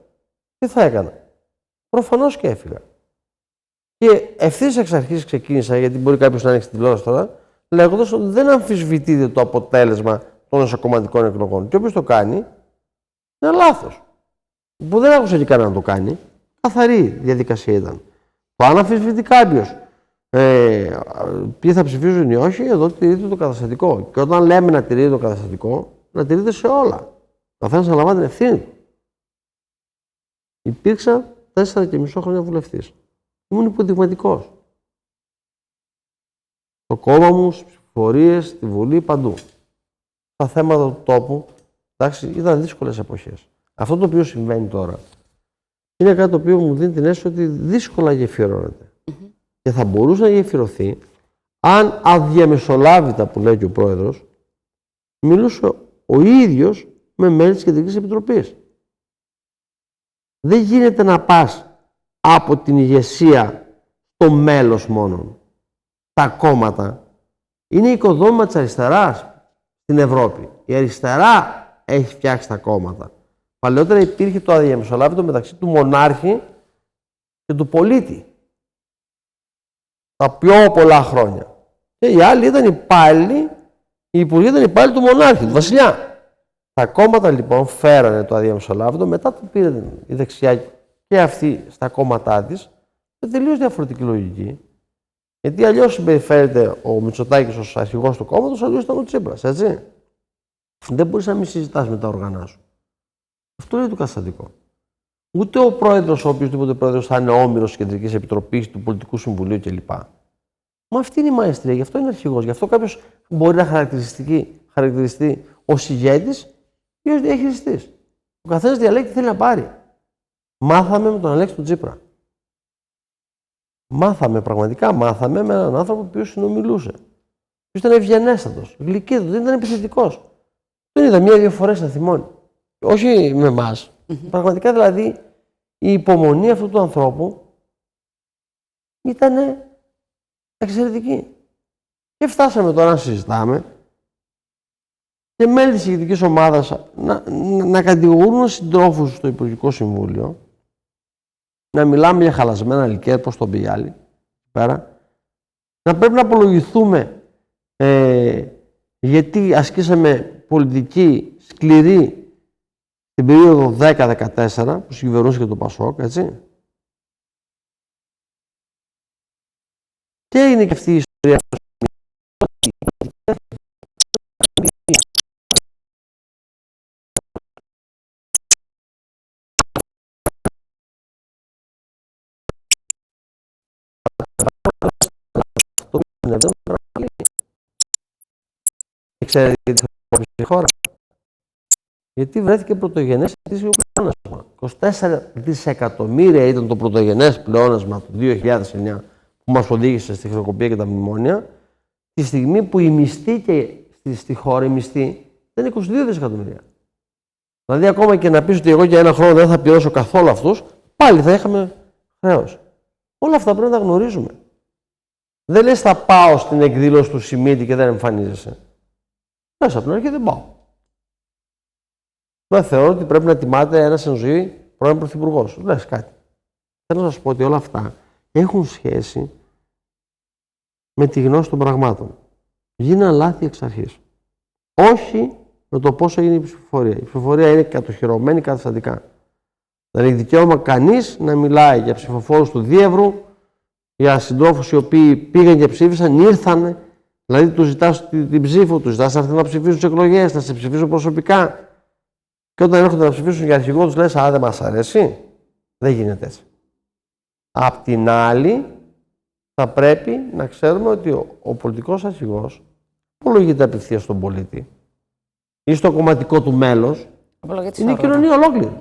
B: Τι θα έκανα. Προφανώς και έφυγα. Και ευθύς εξ αρχής ξεκίνησα, γιατί μπορεί κάποιος να ανοίξει τηλεόραση τώρα, λέγοντας ότι δεν αμφισβητείται το αποτέλεσμα των εσωκομματικών εκλογών. Και όποιος το κάνει, είναι λάθος. Που δεν άκουσα και κανένα να το κάνει. Καθαρή διαδικασία ήταν. Το αν αμφισβητεί κάποιος ποιοι θα ψηφίζουν ή όχι, εδώ τηρείται το καταστατικό. Και όταν λέμε να τηρείται το καταστατικό, να τηρείται σε όλα. Ο καθένας αναλαμβάνει την ευθύνη του. Υπήρξα 4,5 χρόνια βουλευτής. Ήμουν υποδειγματικός. Στο κόμμα μου, στις ψηφοφορίες, στη Βουλή, παντού. Τα θέματα του τόπου, εντάξει, ήταν δύσκολες εποχές. Αυτό το οποίο συμβαίνει τώρα είναι κάτι το οποίο μου δίνει την αίσθηση ότι δύσκολα γεφυρώνεται. Και θα μπορούσε να γεφυρωθεί αν αδιαμεσολάβητα, που λέει και ο πρόεδρος, μιλούσε ο ίδιος με μέλη της Κεντρικής Επιτροπής. Δεν γίνεται να πας από την ηγεσία στο μέλος μόνον. Τα κόμματα είναι οικοδόμημα της αριστεράς στην Ευρώπη. Η αριστερά έχει φτιάξει τα κόμματα. Παλαιότερα υπήρχε το αδιαμεσολάβητο μεταξύ του μονάρχη και του πολίτη. Τα πιο πολλά χρόνια. Και οι άλλοι ήταν υπάλληλοι, οι υπουργοί ήταν υπάλληλοι του μονάρχη, του βασιλιά. Τα κόμματα λοιπόν φέρανε το αδιαμεσολάβητο, μετά το πήρε η δεξιά και αυτή στα κόμματά της, με τελείως διαφορετική λογική. Γιατί αλλιώς συμπεριφέρεται ο Μητσοτάκης ως αρχηγός του κόμματος, αλλιώς ήταν ο Τσίπρας, έτσι. Δεν μπορείς να μην συζητάς με τα όργανα σου. Αυτό είναι το καταστατικό. Ούτε ο πρόεδρος, ο οποιοσδήποτε πρόεδρος, θα είναι όμηρος της Κεντρικής Επιτροπής, του Πολιτικού Συμβουλίου κλπ. Μα αυτή είναι η μαεστρία, γι' αυτό είναι αρχηγός. Γι' αυτό κάποιος μπορεί να χαρακτηριστεί ως ηγέτης ή ως διαχειριστής. Ο καθένας διαλέγει τι θέλει να πάρει. Μάθαμε με τον Αλέξη τον Τσίπρα. Πραγματικά μάθαμε με έναν άνθρωπο που συνομιλούσε. Που ήταν ευγενέστατος, γλυκύτατος, δεν ήταν επιθετικός. Τον είδα μία-δύο φορές να θυμώνει. Όχι με εμάς. Πραγματικά δηλαδή η υπομονή αυτού του ανθρώπου ήταν εξαιρετική. Και φτάσαμε τώρα να συζητάμε και μέλη της ηγετικής ομάδας να κατηγορούν συντρόφους στο Υπουργικό Συμβούλιο, να μιλάμε για χαλασμένα λικέρ, πώς τον πήγε άλλοι, πέρα, να πρέπει να απολογηθούμε γιατί ασκήσαμε πολιτική σκληρή την περίοδο 10-14 που συγκυβερνούσε και το Πασόκ, έτσι. Και είναι και αυτή η ιστορία. Ξέρετε γιατί θα πει η χώρα. Γιατί βρέθηκε πρωτογενές ετήσιο πλεόνασμα. 24 δισεκατομμύρια ήταν το πρωτογενές πλεόνασμα του 2009 που μας οδήγησε στη χρεοκοπία και τα μνημόνια. τη στιγμή που η μισθή και στη χώρα η μισθή δεν είναι 22 δισεκατομμύρια. Δηλαδή, ακόμα και να πεις ότι εγώ για ένα χρόνο δεν θα πληρώσω καθόλου αυτούς, πάλι θα είχαμε χρέος. Όλα αυτά πρέπει να τα γνωρίζουμε. Δεν λες θα πάω στην εκδήλωση του Σιμίτη και δεν εμφανίζεσαι. Λες από την αρχή δεν πάω. Δεν θεωρώ ότι πρέπει να τιμάται ένας εν ζωή πρώην πρωθυπουργός. Λες κάτι. Θέλω να σας πω ότι όλα αυτά έχουν σχέση με τη γνώση των πραγμάτων. Γίναν λάθη εξ αρχής. Όχι με το πόσο έγινε η ψηφοφορία. Η ψηφοφορία είναι κατοχυρωμένη καταστατικά. Δεν έχει δικαίωμα κανείς να μιλάει για ψηφοφόρους του Διεύρου, για συντρόφους οι οποίοι πήγαν και ψήφισαν, ήρθαν. Δηλαδή, του ζητάς την ψήφο, του ζητάς να έρθουν να ψηφίσουν τις εκλογές, να σε ψηφίσουν προσωπικά. Και όταν έρχονται να ψηφίσουν για αρχηγό, τους λες: α, δεν μας αρέσει. Δεν γίνεται έτσι. Απ' την άλλη, θα πρέπει να ξέρουμε ότι ο πολιτικός αρχηγός απολογείται απευθείας στον πολίτη ή στο κομματικό του μέλος. Είναι η κοινωνία ολόκληρη.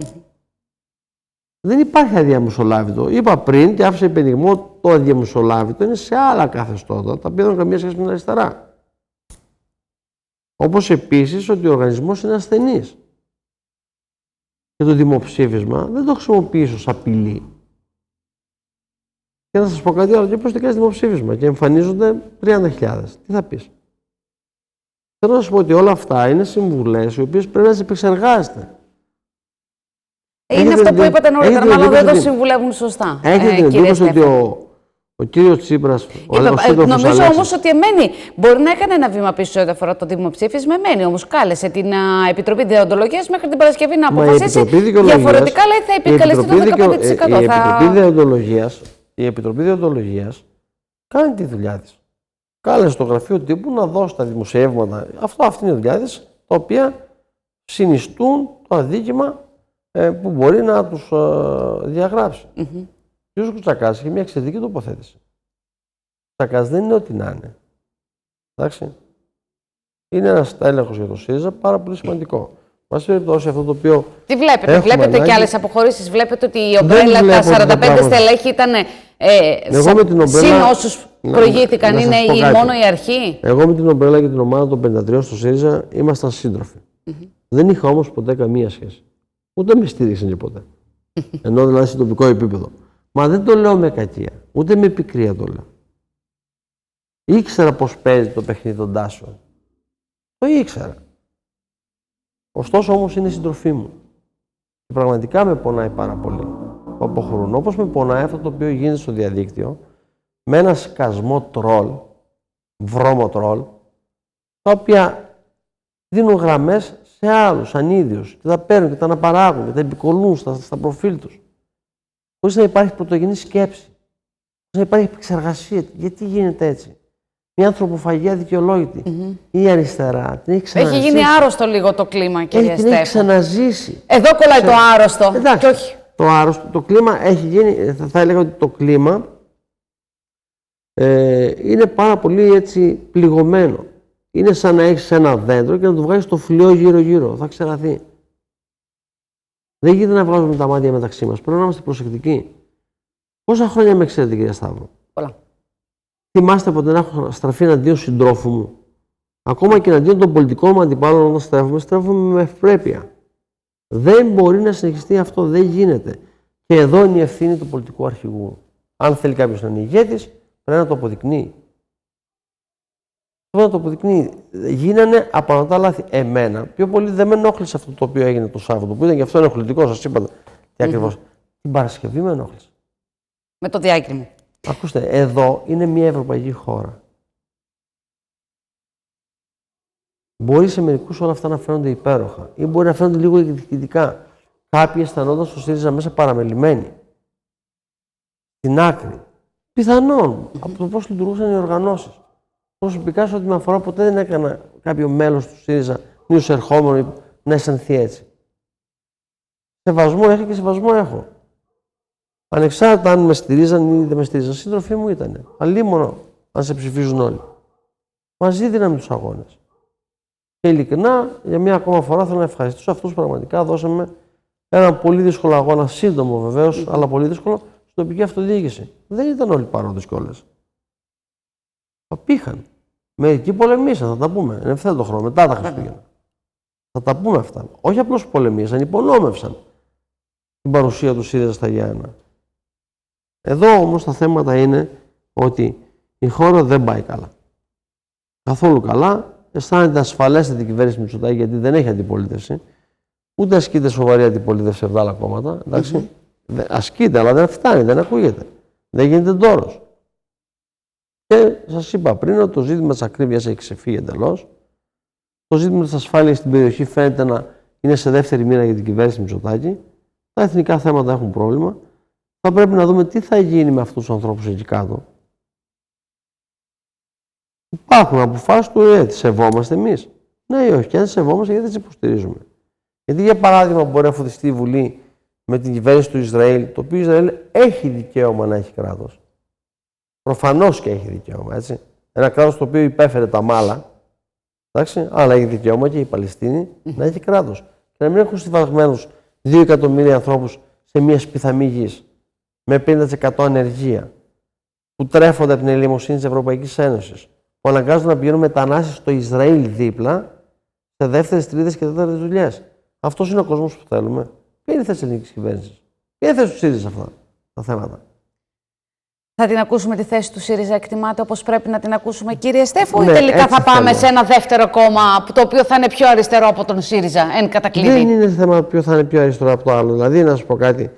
B: Δεν υπάρχει αδιαμεσολάβητο. Είπα πριν και άφησα υπενιγμό, το αδιαμεσολάβητο είναι σε άλλα καθεστώτα, τα οποία δεν έχουν καμία σχέση με την αριστερά. Όπως επίσης ότι ο οργανισμός είναι ασθενής. Και το δημοψήφισμα δεν το χρησιμοποιείς ως απειλή. Και να σας πω κάτι άλλο, και πώς δεν κάνεις δημοψήφισμα και εμφανίζονται 30.000. Τι θα πεις? Θέλω να σας πω ότι όλα αυτά είναι συμβουλές οι οποίες πρέπει να τις επεξεργάζεστε.
A: Είναι αυτό που είπατε νωρίτερα, μάλλον δεν το συμβουλεύουν σωστά.
B: Έχετε την εντύπωση ότι ο κύριος Τσίπρας.
A: Νομίζω όμως ότι εμένει. Μπορεί να έκανε ένα βήμα πίσω ό,τι αφορά το δημοψήφισμα. Εμένει όμως. Κάλεσε την Επιτροπή Δεοντολογίας μέχρι την Παρασκευή να αποφασίσει. Διαφορετικά λέει θα επικαλεστεί το 15%.
B: Η Επιτροπή Δεοντολογίας κάνει τη δουλειά της. Κάλεσε το γραφείο τύπου να δώσει τα δημοσιεύματα. Αυτή είναι η δουλειά της, τα οποία συνιστούν το αδίκημα που μπορεί να τους διαγράψει. Ο κ. Κουτσακάς έχει μια εξαιρετική τοποθέτηση. Ο Κουτσακάς δεν είναι ό,τι να είναι. Εντάξει. Είναι ένας έλεγχος για το ΣΥΡΙΖΑ πάρα πολύ σημαντικό. Μας περιπτώσει αυτό το οποίο. Τι
A: βλέπετε, βλέπετε και άλλες αποχωρήσεις. Βλέπετε ότι η ομπρέλα τα 45 στελέχη ήταν. Συν όσους προηγήθηκαν, είναι μόνο η αρχή.
B: Εγώ με την ομπρέλα και την ομάδα των 53 στο ΣΥΡΙΖΑ ήμασταν σύντροφοι. Δεν είχα όμως ποτέ καμία σχέση. Ούτε με στήριξαν και ποτέ. Ενώ δηλαδή σε τοπικό επίπεδο. Μα δεν το λέω με κακία. Ούτε με πικρία το λέω. Ήξερα πώς παίζει το παιχνίδι των τάσεων. Το ήξερα. Ωστόσο όμως είναι συντροφή μου. Και πραγματικά με πονάει πάρα πολύ που αποχωρούν. Όπως με πονάει αυτό το οποίο γίνεται στο διαδίκτυο με ένα σκασμό τρόλ, βρώμο τρόλ, τα οποία δίνουν γραμμές σε άλλους ανίδιους και τα παίρνουν και τα αναπαράγουν και τα επικολλούν στα προφίλ τους. Χωρίς να υπάρχει πρωτογενή σκέψη. Χωρίς να υπάρχει επεξεργασία. Γιατί γίνεται έτσι? Μια ανθρωποφαγία δικαιολόγητη. Η αριστερά την έχει ξαναζήσει.
A: Έχει γίνει άρρωστο λίγο το κλίμα, κυρία Στέφου.
B: Την έχει ξαναζήσει.
A: Εδώ κολλάει το άρρωστο.
B: Εντάξει, όχι. Το άρρωστο, το κλίμα έχει γίνει, θα έλεγα ότι το κλίμα είναι πάρα πολύ έτσι πληγωμένο. Είναι σαν να έχεις ένα δέντρο και να του βγάζεις το φλοιό γύρω-γύρω. Θα ξεραθεί. Δεν γίνεται να βγάζουμε τα μάτια μεταξύ μας. Πρέπει να είμαστε προσεκτικοί. Πόσα χρόνια με ξέρετε, κυρία Σταύρο?
A: Πολλά.
B: Θυμάστε ποτέ να έχω στραφεί εναντίον συντρόφου μου? Ακόμα και εναντίον των πολιτικών μου αντιπάλων, όταν στρέφουμε με ευπρέπεια. Δεν μπορεί να συνεχιστεί αυτό. Δεν γίνεται. Και εδώ είναι η ευθύνη του πολιτικού αρχηγού. Αν θέλει κάποιος να είναι ηγέτης, πρέπει να το αποδεικνύει. Πρέπει να το αποδεικνύει. Γίνανε απανοτά λάθη. Εμένα πιο πολύ δεν με ενόχλησε αυτό το οποίο έγινε το Σάββατο, που ήταν και αυτό ενοχλητικό, σας είπα τι ακριβώς. Την Παρασκευή με ενόχλησε.
A: Με το διάκριμα.
B: Ακούστε, εδώ είναι μια ευρωπαϊκή χώρα. Μπορεί σε μερικούς όλα αυτά να φαίνονται υπέροχα ή μπορεί να φαίνονται λίγο εκδικητικά. Κάποιοι αισθανόνταν στο ΣΥΡΙΖΑ μέσα παραμελημένοι. Στην άκρη. Πιθανόν από το πώς λειτουργούσαν οι οργανώσεις. Προσωπικά, σε ό,τι με αφορά, ποτέ δεν έκανα κάποιο μέλος του ΣΥΡΙΖΑ νέους ερχόμενο να αισθανθεί έτσι. Σεβασμό έχει και σεβασμό έχω. Ανεξάρτητα αν με στηρίζαν ή δεν με στηρίζαν, σύντροφοί μου ήταν. Αλλήμωνο αν σε ψηφίζουν όλοι. Μαζί δίναμε τους αγώνες. Και ειλικρινά, για μια ακόμα φορά θέλω να ευχαριστήσω αυτούς που πραγματικά δώσαμε έναν πολύ δύσκολο αγώνα, σύντομο βεβαίως, αλλά πολύ δύσκολο, στην τοπική αυτοδιοίκηση. Δεν ήταν όλοι παρόντες κιόλας. Απήχαν. Μερικοί πολεμήσαν, θα τα πούμε. Είναι ευθέτω χρόνο, μετά τα Χριστούγεννα. Θα τα πούμε αυτά. Όχι απλώς πολεμήσαν, υπονόμευσαν την παρουσία του ΣΥΡΙΖΑ στα Γιάννενα. Εδώ όμως τα θέματα είναι ότι η χώρα δεν πάει καλά. Καθόλου καλά. Αισθάνεται ασφαλέστατη την κυβέρνηση Μητσοτάκη γιατί δεν έχει αντιπολίτευση. Ούτε ασκείται σοβαρή αντιπολίτευση σε αυτά άλλα κόμματα. Εντάξει. Ασκείται, αλλά δεν φτάνει, δεν ακούγεται. Δεν γίνεται ντόρος. Και σας είπα πριν ότι το ζήτημα της ακρίβειας έχει ξεφύγει εντελώς. Το ζήτημα της ασφάλειας στην περιοχή φαίνεται να είναι σε δεύτερη μοίρα για την κυβέρνηση Μητσοτάκη. Τα εθνικά θέματα έχουν πρόβλημα. Θα πρέπει να δούμε τι θα γίνει με αυτούς τους ανθρώπους εκεί κάτω. Υπάρχουν αποφάσεις του τις σεβόμαστε εμείς. Ναι ή όχι, και αν τις σεβόμαστε, γιατί τις υποστηρίζουμε. Γιατί για παράδειγμα μπορεί να φωτιστεί η Βουλή με την κυβέρνηση του Ισραήλ, το οποίο Ισραήλ έχει δικαίωμα να έχει κράτος. Προφανώς και έχει δικαίωμα, έτσι. Ένα κράτος το οποίο υπέφερε τα μάλα, εντάξει, αλλά έχει δικαίωμα και η Παλαιστίνη να έχει κράτος. Και να μην έχουν στιβαγμένους 2 εκατομμύρια ανθρώπους σε μια σπιθαμή γης, με 50% ανεργία, που τρέφονται από την ελεημοσύνη της Ευρωπαϊκής Ένωσης, που αναγκάζονται να πηγαίνουν μετανάστες στο Ισραήλ δίπλα, σε δεύτερες, τρίτες και τέταρτες δουλειές. Αυτός είναι ο κόσμος που θέλουμε. Ποια είναι η θέση της ελληνικής κυβέρνησης? Ποια είναι η θέση του ΣΥΡΙΖΑ σε αυτά τα θέματα?
A: Θα την ακούσουμε τη θέση του ΣΥΡΙΖΑ, εκτιμάται όπως πρέπει να την ακούσουμε, κύριε Στέφο,
B: Ναι,
A: ή τελικά θα πάμε
B: θέλω.
A: σε ένα δεύτερο κόμμα το οποίο θα είναι πιο αριστερό από τον ΣΥΡΙΖΑ, εν κατακλείδη?
B: Δεν είναι θέμα ποιο θα είναι πιο αριστερό από το άλλο. Δηλαδή, να σου πω κάτι.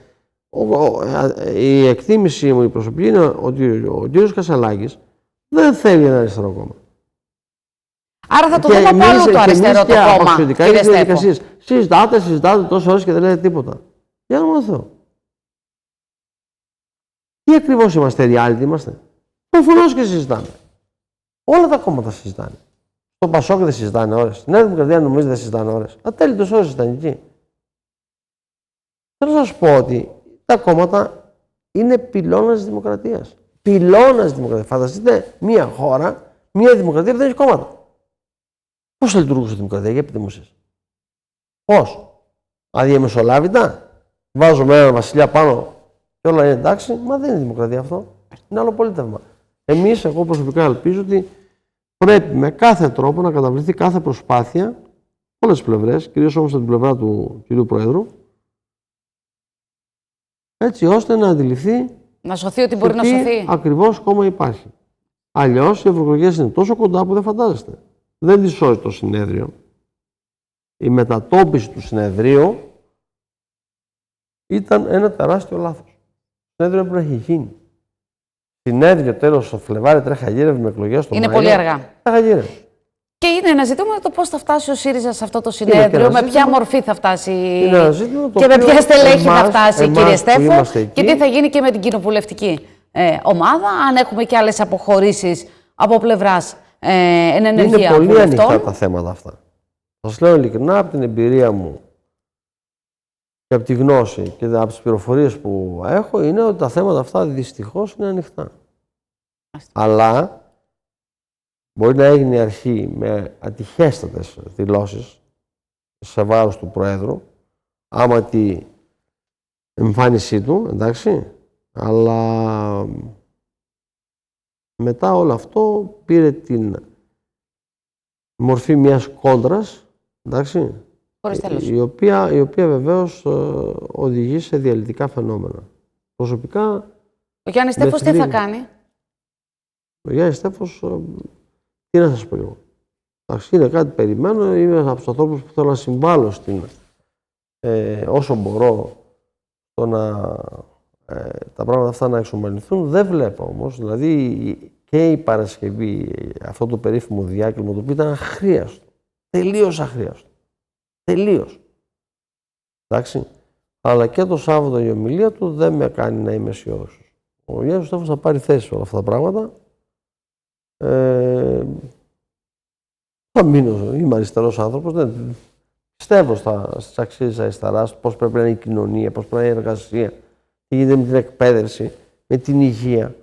B: Η εκτίμησή μου, η προσωπική, είναι ότι ο κύριος Κασσαλάκης δεν θέλει ένα αριστερό κόμμα.
A: Άρα θα το δούμε από αλλού το αριστερό το κόμμα, κύριε Στέφο.
B: Συζητάτε τόσες ώρες και δεν λέτε τίποτα. Για να Θεό. Τι ακριβώς είμαστε, reality είμαστε? Προφανώς και συζητάμε. Όλα τα κόμματα συζητάνε. Το Πασόκ δεν συζητάνε ώρες. Νέα Δημοκρατία νομίζω δεν συζητάνε ώρες. Ατέλειτες ώρες συζητάνε εκεί. Θέλω να σας πω ότι τα κόμματα είναι πυλώνας της δημοκρατίας. Πυλώνας της δημοκρατίας. Φανταστείτε μια χώρα, μια δημοκρατία που δεν έχει κόμματα. Πώς θα λειτουργούσε η δημοκρατία, για πείτε μου εσείς? Πώς? Αδιαμεσολάβητα? Βάζουμε έναν βασιλιά πάνω και όλα είναι εντάξει? Μα δεν είναι δημοκρατία αυτό. Είναι άλλο πολίτευμα. Εμείς, εγώ προσωπικά ελπίζω ότι πρέπει με κάθε τρόπο να καταβληθεί κάθε προσπάθεια, όλες τις πλευρές, κυρίως όμως από την πλευρά του κυρίου Προέδρου, έτσι ώστε να αντιληφθεί
A: να σωθεί ότι μπορεί να σωθεί.
B: Ακριβώς κόμμα υπάρχει. Αλλιώς οι ευρωεκλογές είναι τόσο κοντά που δεν φαντάζεστε. Δεν τη σώζει το συνέδριο. Η μετατόπιση του συνεδρίου ήταν ένα τεράστιο λάθος. Το συνέδριο έπρεπε να έχει γίνει. Συνέδριο τέλος το Φλεβάρι τρέχα γύρευε με εκλογές στο Μάιο.
A: Είναι πολύ αργά.
B: Τρέχα γύρευε.
A: Και είναι ένα ζήτημα το πώς θα φτάσει ο ΣΥΡΙΖΑ σε αυτό το συνέδριο, με ποια μορφή θα φτάσει και με ποια στελέχη θα φτάσει, κύριε Στέφο, και τι θα γίνει και με την κοινοβουλευτική ομάδα, αν έχουμε και άλλες αποχωρήσεις από πλευράς ενεργεία βουλευτών.
B: Είναι πολύ ανοιχτά τα θέματα αυτά. Σας λέω ειλικρινά, από την εμπειρία μου και από τη γνώση και από τις πληροφορίες που έχω, είναι ότι τα θέματα αυτά δυστυχώς είναι ανοιχτά. Αλλά μπορεί να έγινε η αρχή με ατυχέστατες δηλώσεις σε βάρος του Προέδρου, άμα τη εμφάνισή του, εντάξει, αλλά μετά όλο αυτό πήρε την μορφή μιας κόντρας, εντάξει, η οποία βεβαίως οδηγεί σε διαλυτικά φαινόμενα. Προσωπικά...
A: Ο Γιάννης Στέφος τι θα κάνει?
B: Ο Γιάννης Στέφος, τι να σας πω εγώ. Είναι κάτι περιμένω, είμαι από τους ανθρώπους που θέλω να συμβάλλω στην, όσο μπορώ στο να τα πράγματα αυτά να εξομαλυνθούν. Δεν βλέπω όμως, δηλαδή και η Παρασκευή, αυτό το περίφημο διάκλημα το οποίο ήταν αχρίαστο, τελείως αχρίαστο, τελείως. Εντάξει, αλλά και το Σάββατο η ομιλία του δεν με κάνει να είμαι αισιόδοξος. Ο Γιάννης Στέφος θα πάρει θέση σε όλα αυτά τα πράγματα. Θα μείνω, είμαι αριστερός άνθρωπος, δεν πιστεύω στις αξίες της αριστεράς, πώς πρέπει να είναι η κοινωνία, πώς πρέπει να είναι η εργασία, τι γίνεται με την εκπαίδευση, με την υγεία,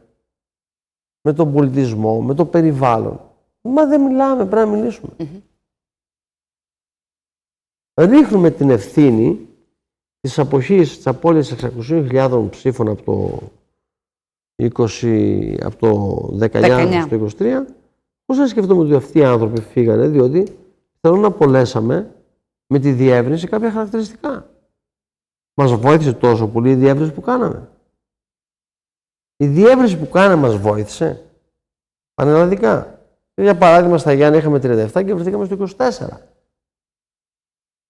B: με τον πολιτισμό, με το περιβάλλον. Μα δεν μιλάμε, πρέπει να μιλήσουμε. Ρίχνουμε την ευθύνη της αποχής της απώλειας 600.000 ψήφων από το 19 στο 23, Πώς να σκεφτούμε ότι αυτοί οι άνθρωποι φύγανε, διότι θέλουν να απολέσαμε με τη διεύρυνση κάποια χαρακτηριστικά. Μας βοήθησε τόσο πολύ η διεύρυνση που κάναμε. Η διεύρυνση που κάναμε μας βοήθησε πανελλαδικά. Για παράδειγμα, στα Γιάννη είχαμε 37 και βρεθήκαμε στο 24.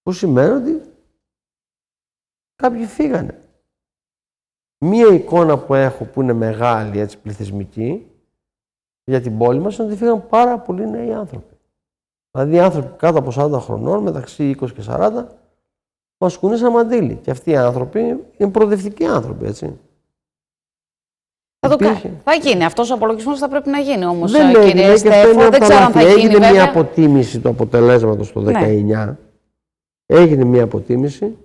B: Που σημαίνει ότι κάποιοι φύγανε. Μία εικόνα που έχω που είναι μεγάλη, έτσι πληθυσμική, για την πόλη μας είναι ότι φύγαν πάρα πολλοί νέοι άνθρωποι. Δηλαδή άνθρωποι κάτω από 40 χρονών, μεταξύ 20 και 40, μας κουνήσαν μαντήλι. Και αυτοί οι άνθρωποι είναι προοδευτικοί άνθρωποι, έτσι.
A: Θα γίνει. Αυτός ο απολογισμός θα πρέπει να γίνει όμως,
B: δεν
A: κύριε Στέφο. Δεν ξέρω αν θα γίνει,
B: έγινε
A: βέβαια.
B: μια αποτίμηση του αποτελέσματος το 19. Έγινε μια αποτίμηση,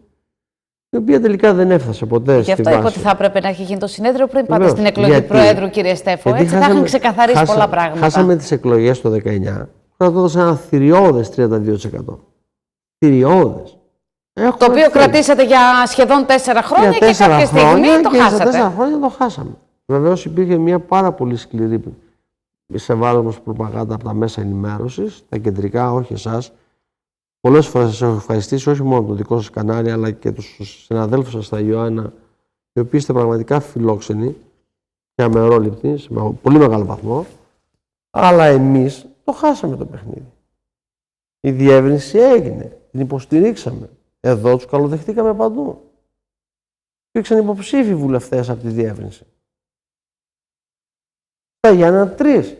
B: η οποία τελικά δεν έφτασε ποτέ
A: Και
B: στη
A: αυτό
B: βάση.
A: είπα ότι θα έπρεπε να έχει γίνει το συνέδριο πριν πάτε
B: Βεβαίως.
A: στην εκλογή
B: Γιατί?
A: Προέδρου, κύριε Στέφο. Έτσι θα είχαν ξεκαθαρίσει πολλά πράγματα.
B: Χάσαμε τις εκλογές το 19, κρατώντας ένα θηριώδες 32%. Θηριώδες.
A: Το οποίο κρατήσατε για σχεδόν 4 χρόνια και κάποια στιγμή το χάσατε.
B: Για 4 χρόνια το χάσαμε. Βεβαίως υπήρχε μια πάρα πολύ σκληρή σε βάρος μας προπαγάνδα από τα μέσα ενημέρωσης, τα κεντρικά, όχι εσάς. Πολλές φορές σας έχω ευχαριστήσει, όχι μόνο το δικό σας κανάλι, αλλά και τους συναδέλφους σας στα Ιωάννα, οι οποίοι είστε πραγματικά φιλόξενοι και αμερόληπτοι, σε πολύ μεγάλο βαθμό. Αλλά εμείς το χάσαμε το παιχνίδι. Η διεύρυνση έγινε, την υποστηρίξαμε. Εδώ τους καλοδεχτήκαμε παντού. Υπήρξαν υποψήφοι βουλευτές από τη διεύρυνση. Τα Γιάννα 3.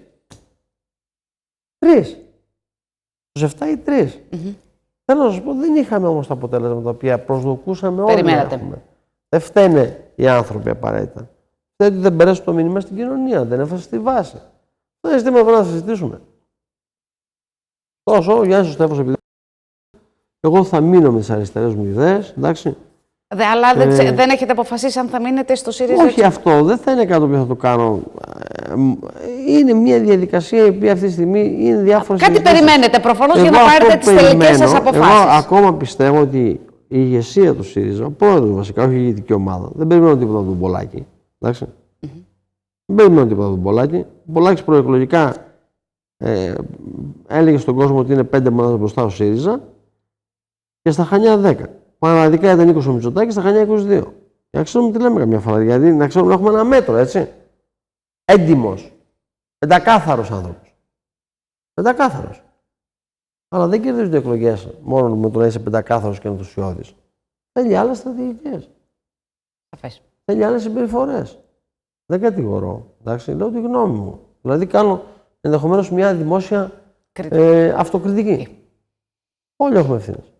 B: 7 ή 3. Θέλω να σας πω, δεν είχαμε όμως τα αποτέλεσματα τα οποία προσδοκούσαμε όλοι να έχουμε. Δεν φταίνε οι άνθρωποι απαραίτητα. Φταίνε ότι δεν περάσει το μήνυμα στην κοινωνία, δεν έφτασε στη βάση. Δεν είναι ζητήματα να συζητήσουμε. Τόσο, ο Γιάννης ο Στέφος, επειδή εγώ θα μείνω με τις αριστερές μου ιδέες, εντάξει.
A: Αλλά δεν έχετε αποφασίσει αν θα μείνετε στο ΣΥΡΙΖΑ.
B: Όχι αυτό, δεν θα είναι κάτι που θα το κάνω. Είναι μια διαδικασία η οποία αυτή τη στιγμή είναι διάφορες.
A: Κάτι περιμένετε προφανώς για να πάρετε τις τελικές σας αποφάσεις.
B: Εγώ ακόμα πιστεύω ότι η ηγεσία του ΣΥΡΙΖΑ, ο πρόεδρος βασικά, όχι η ηγετική ομάδα, δεν περιμένω τίποτα από τον Πολάκη. Εντάξει. Δεν περιμένω τίποτα από τον Πολάκη. Ο Πολάκης προεκλογικά έλεγε στον κόσμο ότι είναι 5 μονάδες μπροστά ο ΣΥΡΙΖΑ και στα Χανιά 10. Πανελλαδικά ήταν 20 ο Μητσοτάκης, στα Χανιά 22. Για να ξέρουμε τι λέμε καμιά φορά, γιατί να ξέρουμε να έχουμε ένα μέτρο, έτσι. Έντιμος, πεντακάθαρος άνθρωπος. Πεντακάθαρος. Αλλά δεν κερδίζονται εκλογές μόνο με το να είσαι πεντακάθαρος και ενθουσιώδης. Θέλει άλλες στρατηγικές. Θέλει άλλες συμπεριφορές. Δεν κατηγορώ. Εντάξει, λέω τη γνώμη μου. Δηλαδή κάνω ενδεχομένως μια δημόσια αυτοκριτική. Όλοι έχουμε ευθύνες.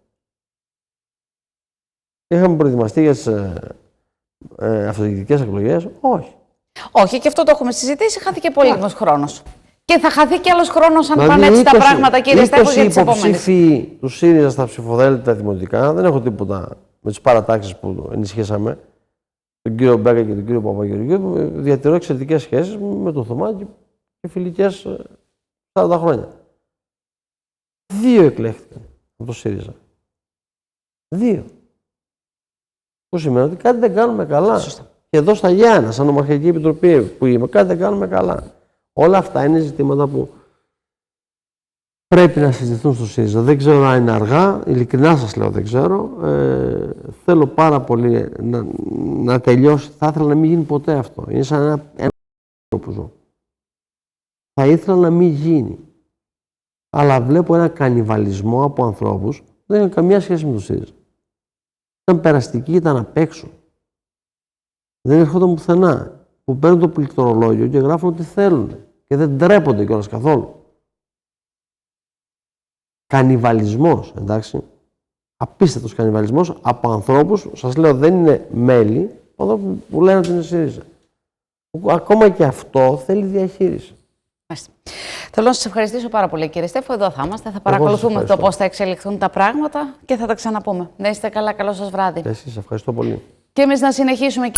B: Είχαμε προετοιμαστεί για τις αυτοδιοικητικές εκλογές. Όχι.
A: Όχι, και αυτό το έχουμε συζητήσει. Χάθηκε πολύ λίγος χρόνος. Και θα χαθεί και άλλος χρόνος αν
B: Δηλαδή,
A: πάνε έτσι τα πράγματα, κύριε Στέφο, για τις επόμενες.
B: Οι υποψήφοι του ΣΥΡΙΖΑ στα ψηφοδέλτια τα δημοτικά, δεν έχω τίποτα με τις παρατάξεις που ενισχύσαμε, τον κύριο Μπέκα και τον κύριο Παπαγεωργίου, διατηρώ εξαιρετικές σχέσεις με τον Θωμά και φιλικές 40 χρόνια. 2 εκλέχθηκαν από το ΣΥΡΙΖΑ. 2. Που σημαίνει ότι κάτι δεν κάνουμε καλά.
A: Σωστά.
B: Και εδώ στα Γιάννα, σαν Ομαρχιακή Επιτροπή που είμαι, κάτι δεν κάνουμε καλά. Όλα αυτά είναι ζητήματα που πρέπει να συζητηθούν στο ΣΥΡΙΖΑ. Δεν ξέρω αν είναι αργά, ειλικρινά σας λέω δεν ξέρω. Θέλω πάρα πολύ να τελειώσει. Θα ήθελα να μην γίνει ποτέ αυτό. Είναι σαν ένα που ζω. Θα ήθελα να μην γίνει. Αλλά βλέπω ένα κανιβαλισμό από ανθρώπους που δεν έχουν καμία σχέση με το ΣΥΡΙΖΑ. Ήταν περαστικοί, ήταν απ' έξω. Δεν έρχονταν πουθενά. Που παίρνουν το πληκτρολόγιο και γράφουν ό,τι θέλουν. Και δεν τρέπονται κιόλας καθόλου. Κανιβαλισμός, εντάξει. Απίστευτος κανιβαλισμός από ανθρώπους, σας λέω δεν είναι μέλη, ανθρώπους που λένε ότι είναι ΣΥΡΙΖΑ. Ακόμα και αυτό θέλει διαχείριση.
A: Θέλω να σας ευχαριστήσω πάρα πολύ, κύριε Στέφο. Εδώ θα είμαστε. Θα παρακολουθούμε το πώς θα εξελιχθούν τα πράγματα και θα τα ξαναπούμε. Να είστε καλά. Καλό σας βράδυ.
B: Εσείς, ευχαριστώ πολύ.
A: Και εμείς να συνεχίσουμε.